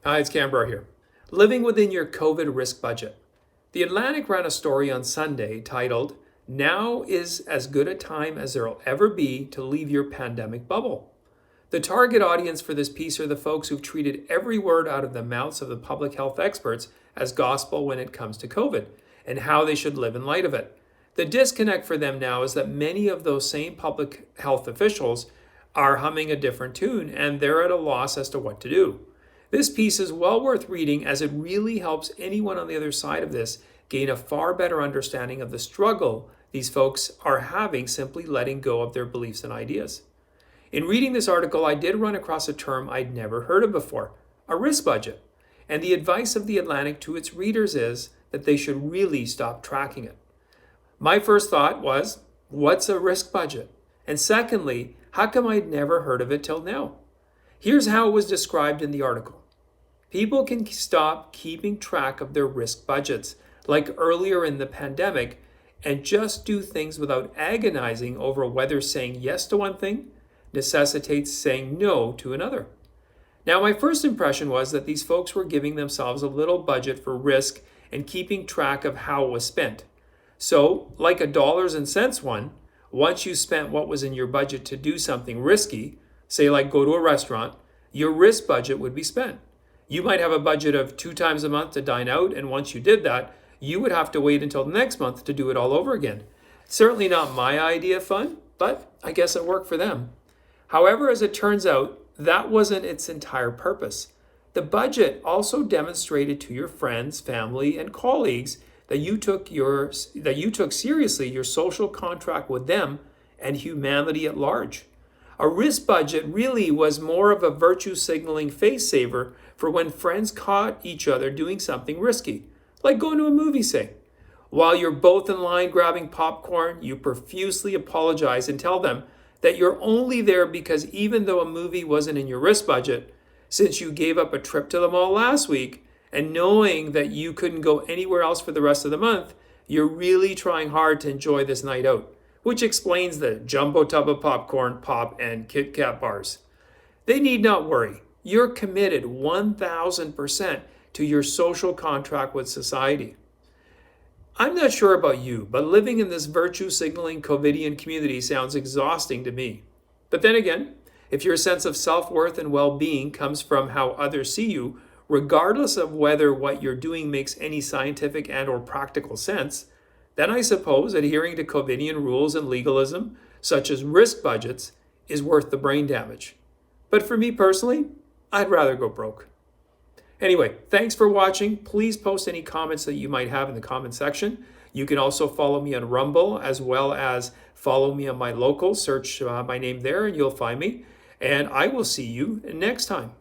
Hi, it's Canberra here. Living within your COVID risk budget. The Atlantic ran a story on Sunday titled, "Now is as good a time as there'll ever be to leave your pandemic bubble." The target audience for this piece are the folks who've treated every word out of the mouths of the public health experts as gospel when it comes to COVID and how they should live in light of it. The disconnect for them now is that many of those same public health officials are humming a different tune and they're at a loss as to what to do. This piece is well worth reading as it really helps anyone on the other side of this gain a far better understanding of the struggle these folks are having simply letting go of their beliefs and ideas. In reading this article, I did run across a term I'd never heard of before, a risk budget. And the advice of The Atlantic to its readers is that they should really stop tracking it. My first thought was, what's a risk budget? And secondly, how come I'd never heard of it till now? Here's how it was described in the article. People can stop keeping track of their risk budgets, like earlier in the pandemic, and just do things without agonizing over whether saying yes to one thing necessitates saying no to another. Now, my first impression was that these folks were giving themselves a little budget for risk and keeping track of how it was spent. So, like a dollars and cents one, once you spent what was in your budget to do something risky, say like go to a restaurant, your risk budget would be spent. You might have a budget of 2 times a month to dine out, and once you did that, you would have to wait until the next month to do it all over again. Certainly not my idea of fun, but I guess it worked for them. However, as it turns out, that wasn't its entire purpose. The budget also demonstrated to your friends, family, and colleagues that you took seriously your social contract with them and humanity at large. A risk budget really was more of a virtue signaling face saver for when friends caught each other doing something risky, like going to a movie, say. While you're both in line grabbing popcorn, you profusely apologize and tell them that you're only there because even though a movie wasn't in your risk budget, since you gave up a trip to the mall last week, and knowing that you couldn't go anywhere else for the rest of the month, you're really trying hard to enjoy this night out, which explains the jumbo tub of popcorn, pop, and Kit Kat bars. They need not worry. You're committed 1,000% to your social contract with society. I'm not sure about you, but living in this virtue signaling COVIDian community sounds exhausting to me. But then again, if your sense of self-worth and well-being comes from how others see you, regardless of whether what you're doing makes any scientific and or practical sense, then I suppose adhering to COVIDian rules and legalism, such as risk budgets, is worth the brain damage. But for me personally, I'd rather go broke. Anyway, thanks for watching. Please post any comments that you might have in the comment section. You can also follow me on Rumble, as well as follow me on my local. Search my name there and you'll find me. And I will see you next time.